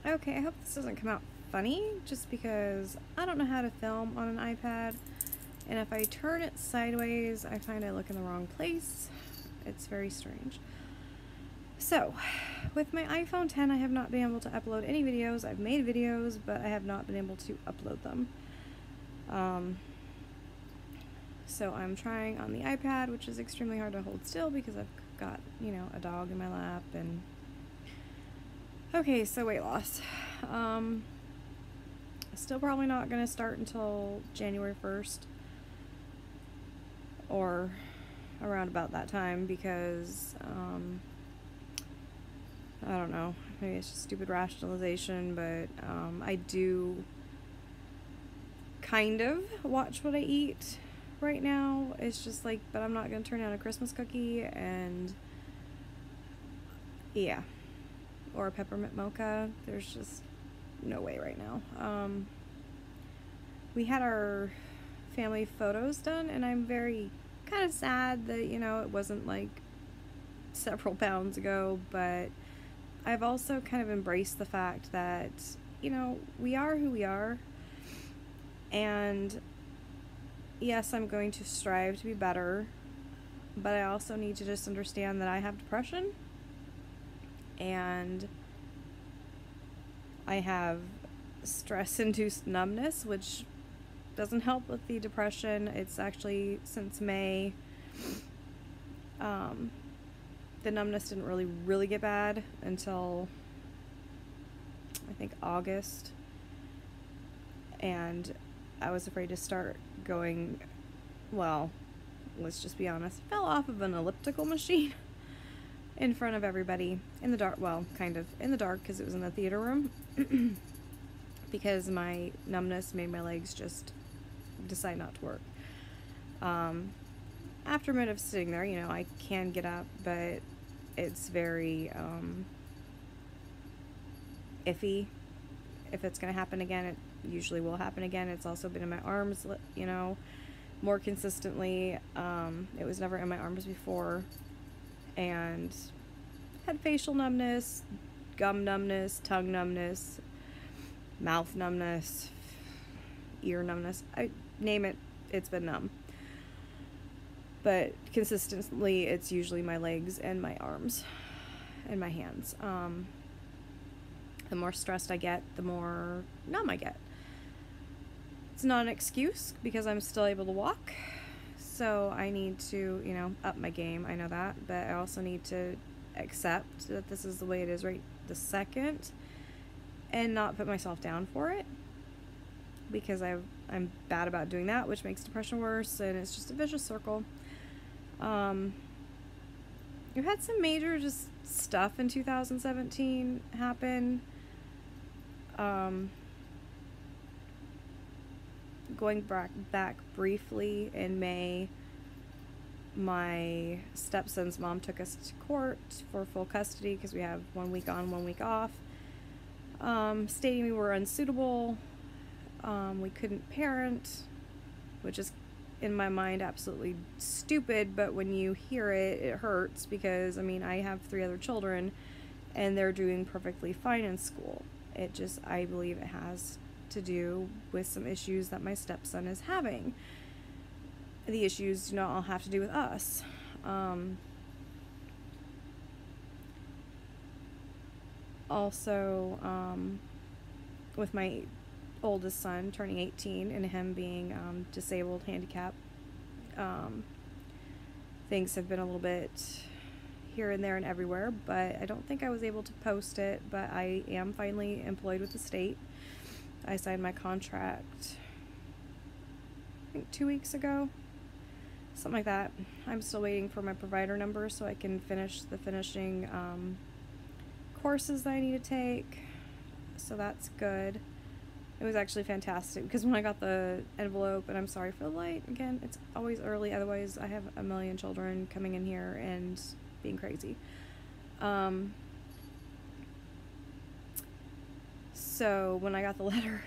Okay, I hope this doesn't come out funny, just because I don't know how to film on an iPad, and if I turn it sideways, I find I look in the wrong place. It's very strange. So, with my iPhone 10, I have not been able to upload any videos. I've made videos, but I have not been able to upload them. So I'm trying on the iPad, which is extremely hard to hold still because I've got, a dog in my lap and... Okay, so weight loss. Still probably not going to start until January 1st or around about that time because, I don't know, maybe it's just stupid rationalization, but I do kind of watch what I eat right now. It's just like, but I'm not going to turn down a Christmas cookie and yeah, or a peppermint mocha. There's just no way right now. We had our family photos done, and I'm very kind of sad that, it wasn't like several pounds ago, but I've also kind of embraced the fact that, we are who we are, and yes, I'm going to strive to be better, but I also need to just understand that I have depression, and I have stress-induced numbness, which doesn't help with the depression. It's actually since May. The numbness didn't really get bad until I think August, and I was afraid to start going, well, let's just be honest, fell off of an elliptical machine in front of everybody in the dark. Well, kind of in the dark because it was in the theater room because my numbness made my legs just decide not to work. After a minute of sitting there, I can get up, but it's very iffy. If it's going to happen again, it usually will happen again. It's also been in my arms, more consistently. It was never in my arms before, and had facial numbness, gum numbness, tongue numbness, mouth numbness, ear numbness. I name it, it's been numb. But consistently, it's usually my legs and my arms and my hands. The more stressed I get, the more numb I get. It's not an excuse because I'm still able to walk. So I need to, up my game. I know that. But I also need to accept that this is the way it is right this second and not put myself down for it, because I'm bad about doing that, which makes depression worse, and it's just a vicious circle. We've had some major just stuff in 2017 happen. Going back briefly, in May, my stepson's mom took us to court for full custody because we have 1 week on, 1 week off, stating we were unsuitable. We couldn't parent, which is in my mind absolutely stupid, but when you hear it, it hurts because, I have 3 other children and they're doing perfectly fine in school. I believe it has to do with some issues that my stepson is having. The issues do not all have to do with us. Also, with my oldest son turning 18 and him being disabled, handicapped, things have been a little bit here and there and everywhere, but I don't think I was able to post it, but I am finally employed with the state. I signed my contract I think 2 weeks ago, something like that. I'm still waiting for my provider number so I can finish the finishing courses that I need to take, so that's good. It was actually fantastic because when I got the envelope, and I'm sorry for the light, again, it's always early, otherwise I have a million children coming in here and being crazy. So when I got the letter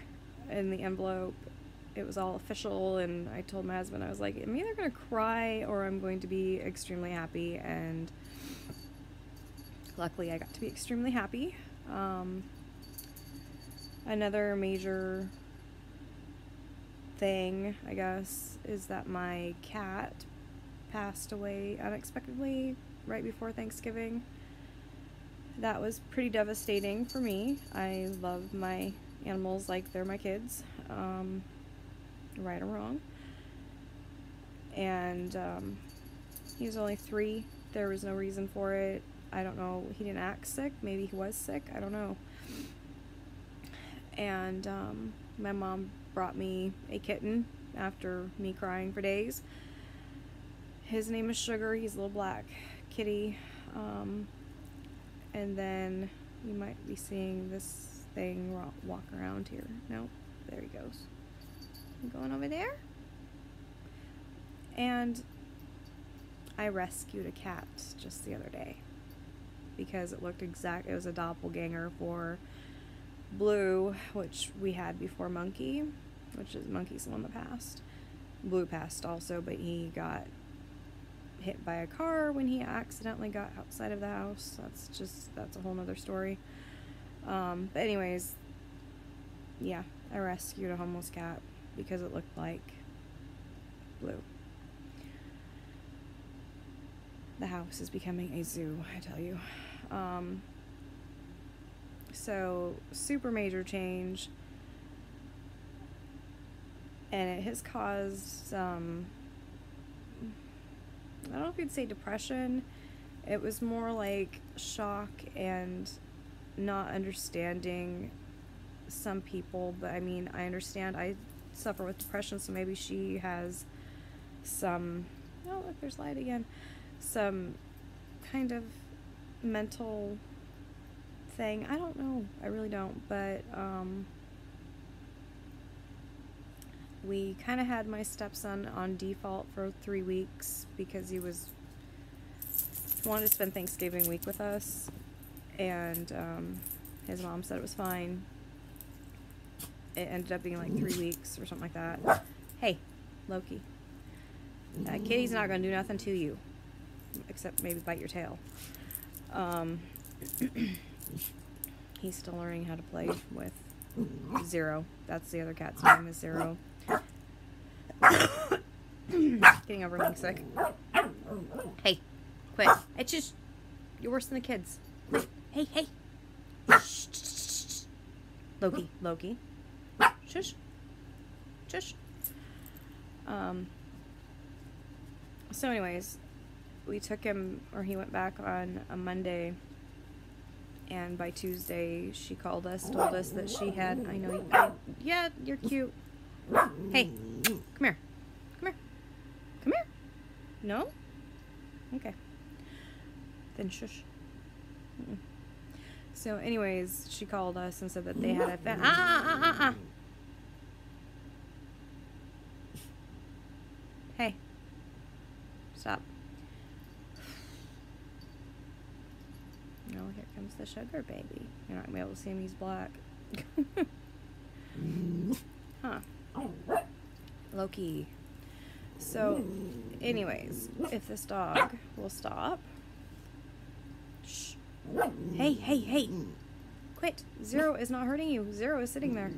in the envelope, it was all official, and I told my husband, I was like, I'm either going to cry or I'm going to be extremely happy, and luckily I got to be extremely happy. Another major thing, I guess, is that my cat passed away unexpectedly right before Thanksgiving. That was pretty devastating for me. I love my animals like they're my kids, right or wrong. And he was only 3. There was no reason for it. I don't know. He didn't act sick. Maybe he was sick. I don't know. And my mom brought me a kitten after me crying for days. His name is Sugar. He's a little black kitty. And then you might be seeing this thing walk around here. Nope, there he goes. Going over there. And I rescued a cat just the other day because it was a doppelganger for Blue, which we had before Monkey, which is Monkey's the one that passed. Blue passed also, but he got hit by a car when he accidentally got outside of the house. That's a whole nother story. But anyways, yeah, I rescued a homeless cat because it looked like Blue. The house is becoming a zoo, I tell you. So, super major change. And it has caused some, I don't know if you'd say depression. It was more like shock and not understanding some people. But I mean, I understand I suffer with depression, so maybe she has some, oh look, there's light again. Some kind of mental thing. I don't know. I really don't. But we kind of had my stepson on default for 3 weeks because he wanted to spend Thanksgiving week with us, and his mom said it was fine. It ended up being like 3 weeks or something like that. Hey, Loki. Kitty's not going to do nothing to you. Except maybe bite your tail. He's still learning how to play with Zero. That's the other cat's name, is Zero. Getting over being sick. Hey, quit. It's just, you're worse than the kids. Hey, hey. Shh, shh, shh, shh. Loki. Shush. Shush. So anyways, we took him, or he went back on a Monday, and by Tuesday she called us, told us that she had, yeah, you're cute. Hey, come here. No? Okay. Then shush. So anyways, she called us and said that they had a Hey. Stop. Oh, here comes the sugar baby. You're not going to be able to see him, he's black. Huh. Loki. So, anyways, if this dog will stop. Shh. Hey. Quit. Zero is not hurting you. Zero is sitting there.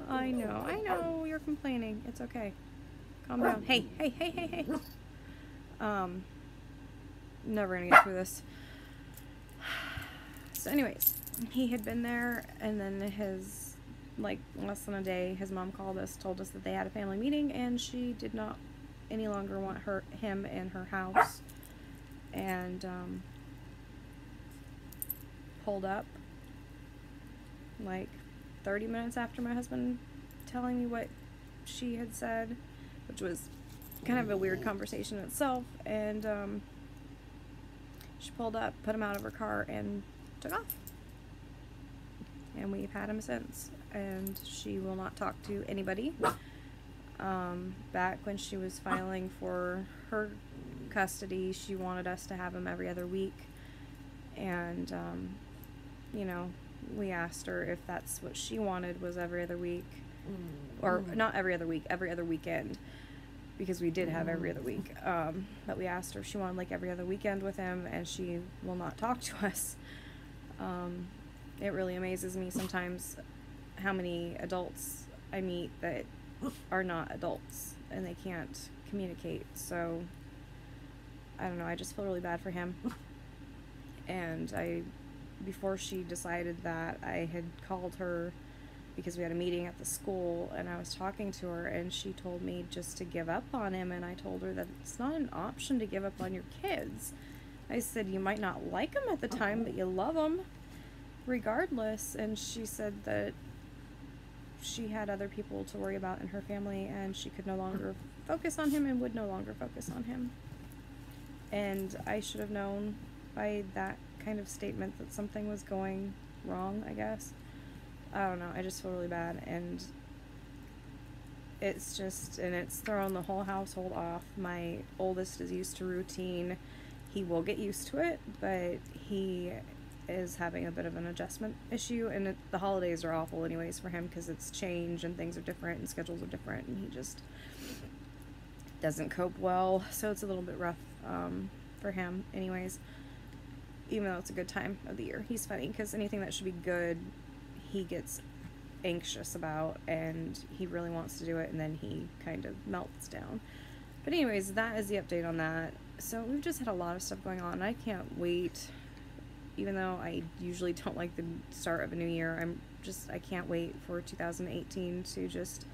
I know, you're complaining. It's okay. Calm down. Hey. Never gonna get through this. So anyways, he had been there, and then less than a day, his mom called us, told us that they had a family meeting, and she did not any longer want him in her house, and pulled up like 30 minutes after my husband telling me what she had said, which was kind of a weird conversation in itself, and she pulled up, put him out of her car, and took off. And we've had him since, and she will not talk to anybody. Back when she was filing for her custody, she wanted us to have him every other week, and we asked her if that's what she wanted, was every other week, or not every other week, every other weekend. because we did have every other week. But we asked her if she wanted like every other weekend with him, and she will not talk to us. It really amazes me sometimes how many adults I meet that are not adults and they can't communicate. So I don't know, I just feel really bad for him. And before she decided that, I had called her because we had a meeting at the school, and I was talking to her, and she told me just to give up on him, and I told her that it's not an option to give up on your kids. I said, you might not like them at the time, but you love them regardless. And she said that she had other people to worry about in her family, and she could no longer focus on him and would no longer focus on him. And I should have known by that kind of statement that something was going wrong, I guess. I don't know, I just feel really bad, and it's thrown the whole household off. My oldest is used to routine. He will get used to it, but he is having a bit of an adjustment issue, and the holidays are awful anyways for him because it's change and things are different and schedules are different, and he just doesn't cope well, so it's a little bit rough for him anyways, even though it's a good time of the year. He's funny because anything that should be good he gets anxious about, and he really wants to do it, and then he kind of melts down. But anyways, that is the update on that. So we've just had a lot of stuff going on. I can't wait, even though I usually don't like the start of a new year, I can't wait for 2018 to just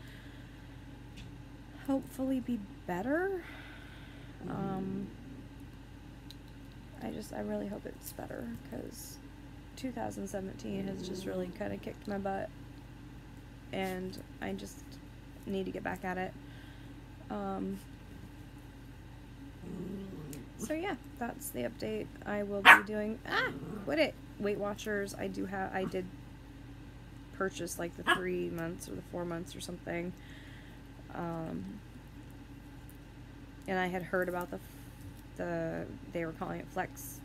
hopefully be better. I really hope it's better, because 2017 has just really kind of kicked my butt, and I just need to get back at it. So yeah, that's the update. I will be doing Weight Watchers. I did purchase like the 3 months or the 4 months or something, and I had heard about they were calling it Flex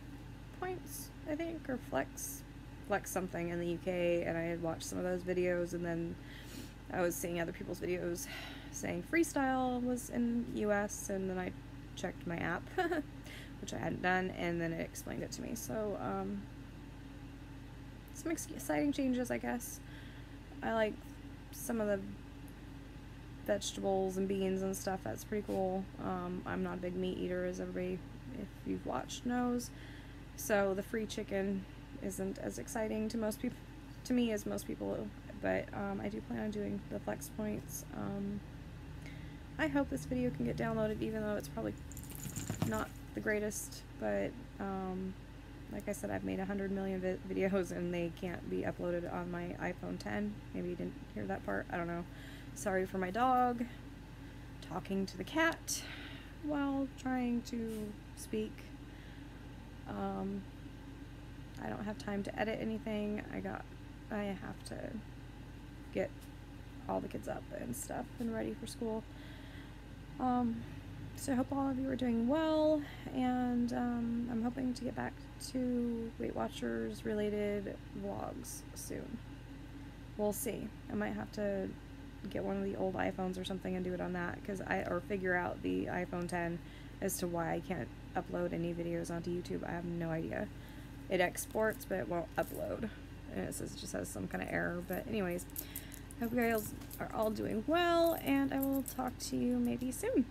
Points, I think, or Flex something in the UK, and I had watched some of those videos, and then I was seeing other people's videos saying Freestyle was in US, and then I checked my app, which I hadn't done, and then it explained it to me. So some exciting changes, I guess. I like some of the vegetables and beans and stuff. That's pretty cool. I'm not a big meat eater, as everybody, if you've watched, knows. So the free chicken isn't as exciting to me as most people, but I do plan on doing the Flex Points. I hope this video can get downloaded, even though it's probably not the greatest, but like I said, I've made 100 million videos and they can't be uploaded on my iPhone 10. Maybe you didn't hear that part, I don't know. Sorry for my dog talking to the cat while trying to speak. I don't have time to edit anything. I have to get all the kids up and stuff and ready for school. So I hope all of you are doing well, and I'm hoping to get back to Weight Watchers related vlogs soon. We'll see. I might have to get one of the old iPhones or something and do it on that, or figure out the iPhone 10 as to why I can't upload any videos onto YouTube. I have no idea. It exports, but it won't upload, and it just has some kind of error. But anyways, hope you guys are all doing well, and I will talk to you maybe soon.